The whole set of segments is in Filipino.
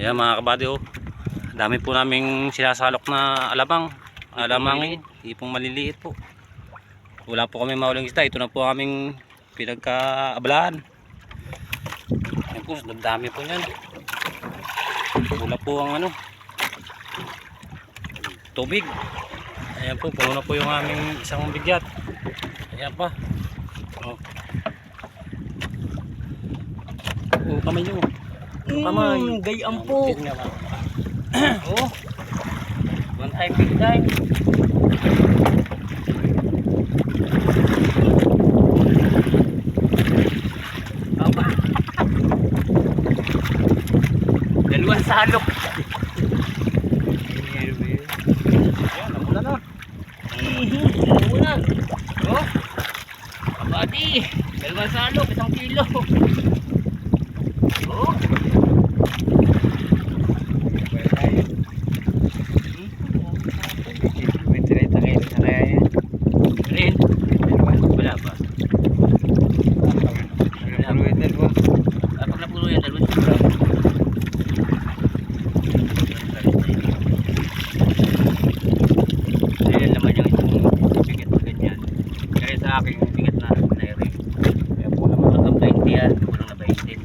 Ayan mga kabady, oh. Dami po naming sinasalok na alamangin, ipong maliliit po. Wala po kami mauling isda, ito na po aming pinagkaablaan. Ayan po, dami po niyan. Wala po ang tubig. Ayan po, puno na po yung aming isang bigyat. Ayan pa. Oh. Oh, kamay nyo. Kamay. Gayaan po. Oh. One time, big time. Dalawang salok. Ayan, namula na. Namunan. Oh. Kabady. Dalawang salok, 1 kilo. Oh. Rin. Wala pa. Pag napulo yan, dalawang siguro. Ayan naman yung itong bigat na ganyan. Kaya sa akin yung bigat na rin. Kaya po naman. Hanggang 20 yan. Kulang na 20.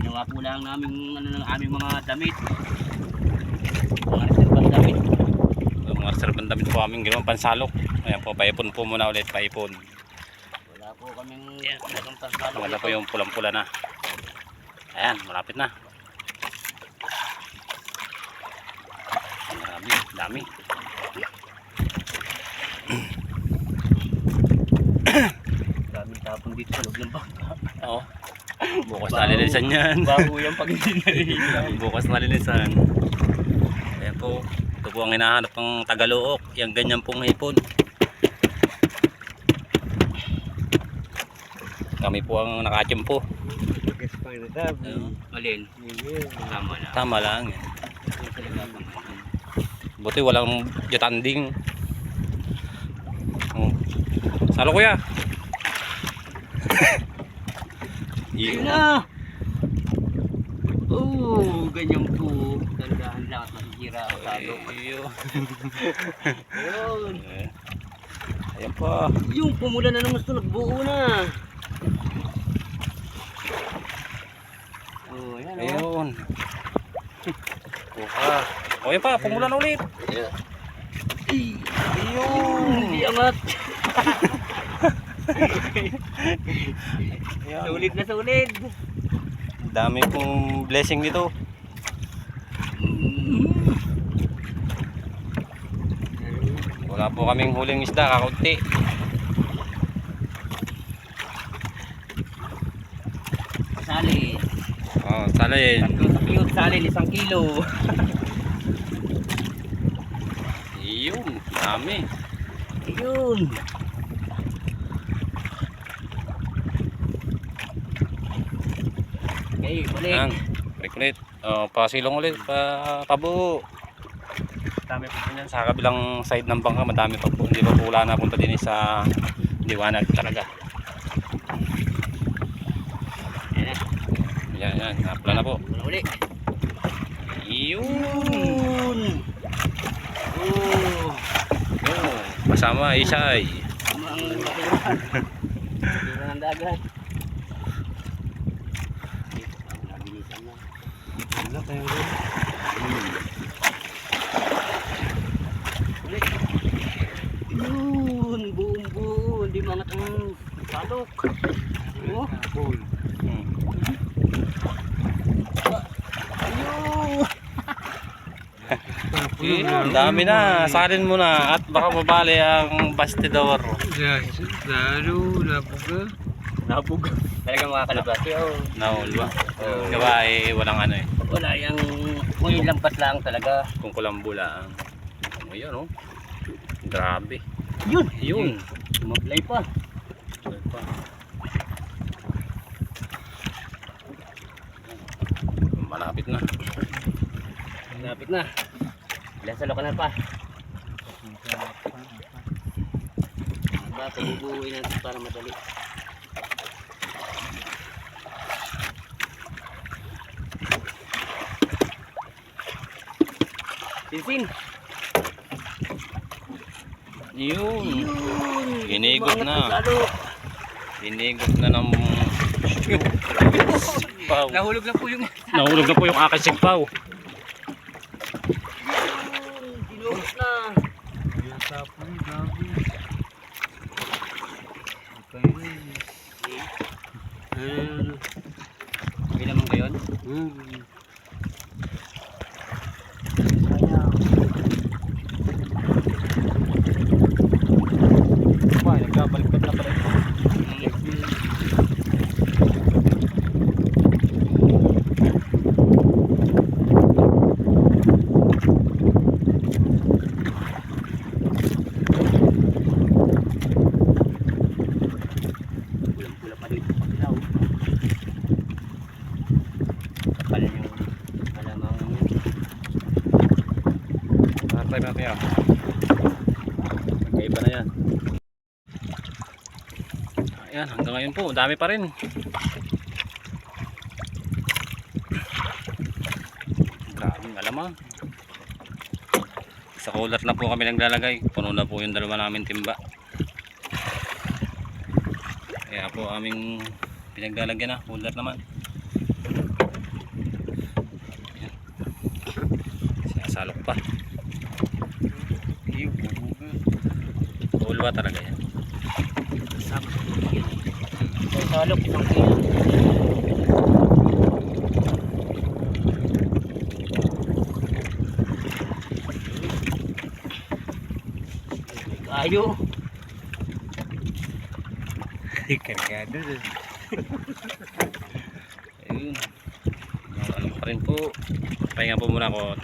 Ginawa po lang namin ng aming mga damit. Mga reservang damit. Mga reservang damit po aming ginawang pansalok. Ayan po, paipon po muna ulit, paipon. Wala po kaming talagang pansalo. Wala po yung pulang-pula na. Ayan, malapit na. Marami, dami. Daming tapon dito sa loob ng bangka. Oo. Bukas na linisan yan. Bago yung pag hindi nalilisan. Bukas na linisan. Ayan po, ito po ang hinahanap ng Tagalook. Yung ganyan pong hipon. Kami po ang nakachimpo. Alin? Tama na. Tama lang. Buti walang jatanding. Oh. Salo kuya. Yun na! Oh, ganyan po. Dandahan lang at masisira ang talo. Ayun. Ayun. Ayan pa. Yung pumula na ng gusto, nagbuo na. Oh, ayan. Ayun. Kuha. O yan pa, pumula na ulit. Ayun. Hindi angat. Ayan. Sulit na sulit. Dami pong blessing dito. Wala po kaming huling isda, kakaunti. Salin. Oh, salin. Tatlong sakiyot salin, 1 kilo. Ayun, dami. Ayun. Okay, balik. Ayan, balik ulit. Oh, pasilong ulit, pabuo. Dami po yan sa kabilang side ng bangka, madami pa po. Hindi pa po wala na punta din sa liwanag talaga. Ayan na. Yan, napla na po. Ulit. Ayun. Oh. Yun, kasama isay. Tama ang bakuran. Bakuran ng dagat. Nabilisan na. Wala tayong Ulit. Yun. Buong buo. Hindi mangat ang salok. Oh. Ayun. Ayun, dami na. Salin mo na at baka mabali ang bastidor. Nabog. Talagang mga kalabati. Oh. Naulwa. Gawa walang Wala yung may lampas lang talaga. kung kulambo lang. Ayun oh. Grabe. Yun. Yun. Sumablay pa. Malapit na. Malapit na. Ilan salok ka na pa? Ba, pagubuhin natin para madali. Sinsin! Yun. Inigot na. Salok. Inigot na ng sigpaw. Nahulog lang po yung... Nahulog na po yung aking sigpaw. Dinugot na. Okay naman ba yun? Nagkabaliktad na pala. Pulang-pula pa dito sa ilaw. Kapal yung alamang yun. Try natin yan. Magkaiba na yan. Ayan, hanggang ngayon po, dami pa rin. Grabing alamang. Sa kulat na po kami naglalagay. Puno na po yung dalawa namin timba. Kaya po aming pinaglalagyan na, kulat naman. Ayan. Sinasalok pa. Ulwa talaga yan. Salok, isang kilo. Kayo. Kargado. Ayun. Ano pa rin po. Pahinga po muna ako.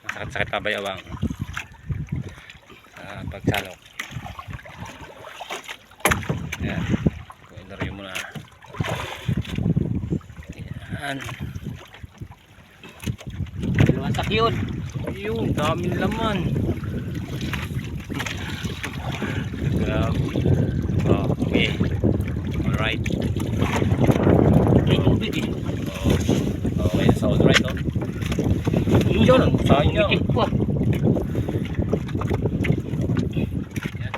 Masakit-sakit pa bayawang. Sa pagsalok. Ayan. Kuilarin muna. Ayan. Dalawang sakyod. Ayun, daming laman. Grabe. Oh, okay. Alright. May tubig eh. Okay, so alright, oh. Yun, sayang. Umitik pa. Yan.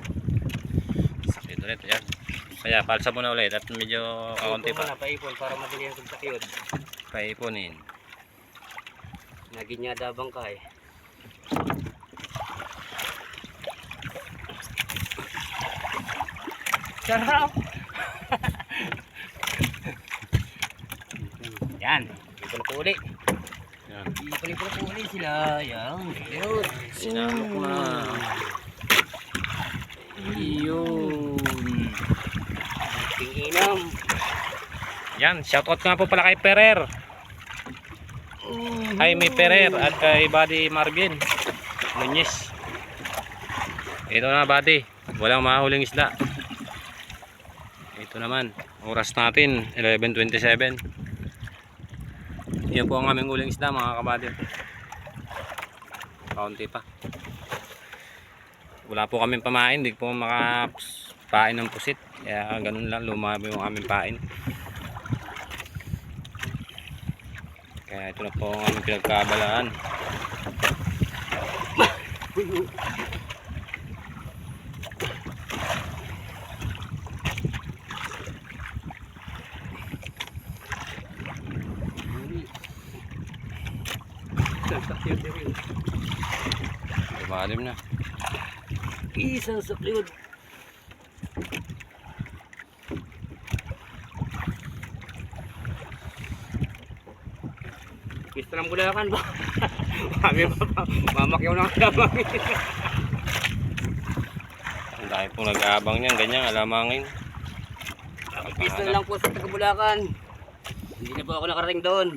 Sakit ulit, yan. Kaya palsa muna ulit at medyo kaunti pa. Paipon para madali ang sakyod. Paipunin. Naginyadabang ka eh. Sarap! Yan, ipon-puli. Yan. Ipon-puli sila. Yan, yun. Sinalok na. Yun. Tinginam. Yan, shoutout nga po pala kay Perer. Jaime Perer at kay Buddy Marvin Nunez. Ito na buddy, walang mahuling isda. Ito naman, oras natin 11:27. Yan po ang aming huling isda mga kabady. Kaunti pa. Wala po kaming pamain, hindi po makapain ng pusit. Kaya ganun lang, lumabo yung aming pain. Kaya ito na po ang aming pinagkabalaan. Lumalim na. Isang sakyod. Pista ng Bulacan ba? Kami mamakyaw ng alamang. Ang dahil po nag-aabang niyan, ganyan, alamangin. Pista lang po sa taga Bulacan. Hindi na po ako nakarating doon.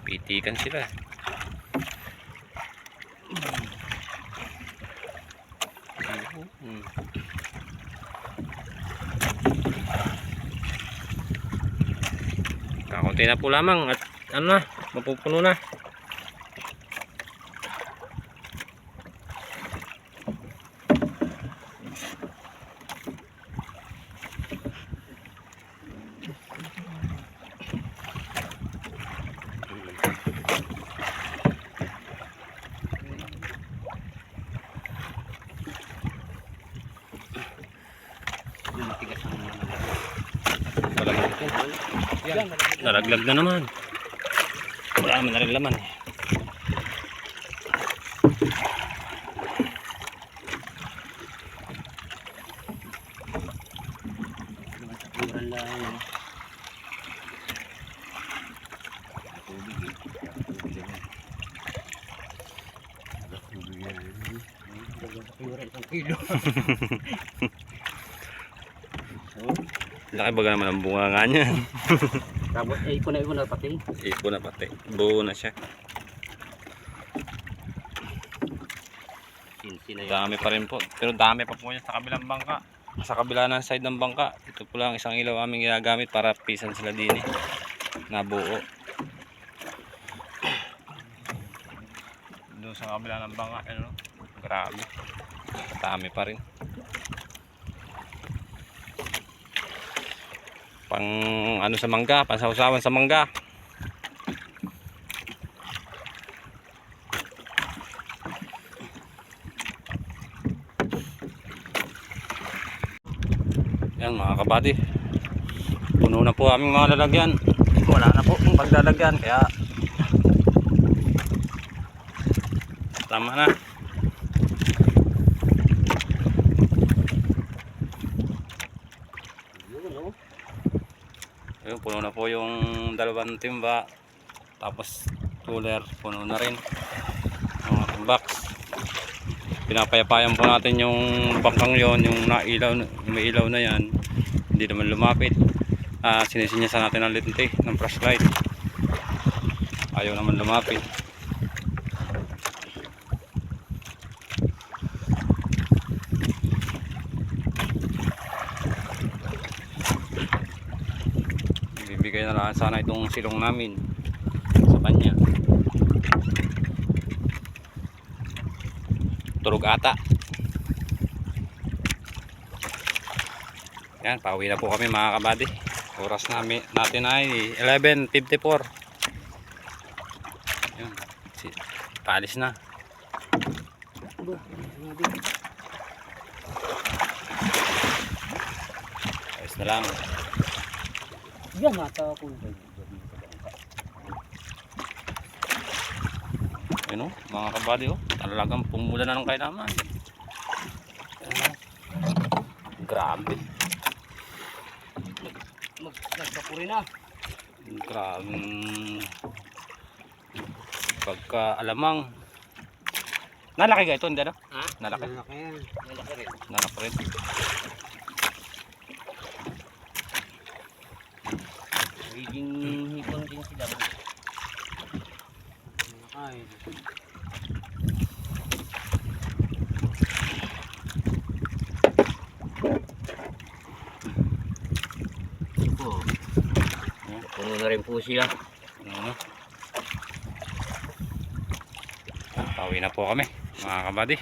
Pitikan sila. Konti na po lamang at ano na, mapupuno na. Yung matigas ang Nalaglag na naman. Wala naman na rin laman eh. Maturan lang. Tubig eh. Isang kilo. Laki baga naman ang bunga nga niyan. Tapos ipon na pati. Ipo na pati. Buo na siya. Sinsi na yun. Dami pa rin po. Pero dami pa po yan sa kabilang bangka. Sa kabila ng side ng bangka. Ito po lang isang ilaw aming ginagamit para pisan sila din eh. Nabuo. Doon sa kabila ng bangka. Ano? Grabe. Dami pa rin. Pang ano sa mangga. Pansawsawan sa mangga. Yan mga kabady, puno na po aming mga lalagyan. Wala na po ang paglalagyan kaya tama na. Ayun, puno na po yung dalawang timba. Tapos cooler, puno na rin mga box. Pinapayapayan po natin yung bangkang yon, yung nailaw, may ilaw na yan, hindi naman lumapit. Sinisinyasan natin ang lente ng flashlight, ayaw naman lumapit. Ibibigay na lang sana itong silong namin sa kanya. Turog ata. Yan, pauwi na po kami mga kabady. Oras natin ay 11:54. Yan, paalis na. Ayos na lang. Yan mata ko. Yun o, mga kabady o, talagang pumula na ng kailaman. Grabe. Nagsapuri na. Grabe. Pagka alamang. Nalaki ka ito, hindi na? Ha? Nalaki? Malaki yan. Malaki rin. Nalaki rin. Magiging hipon din sila. Ay. Ito. Puno na rin po siya. Ano? Pauwi na po kami mga kabady.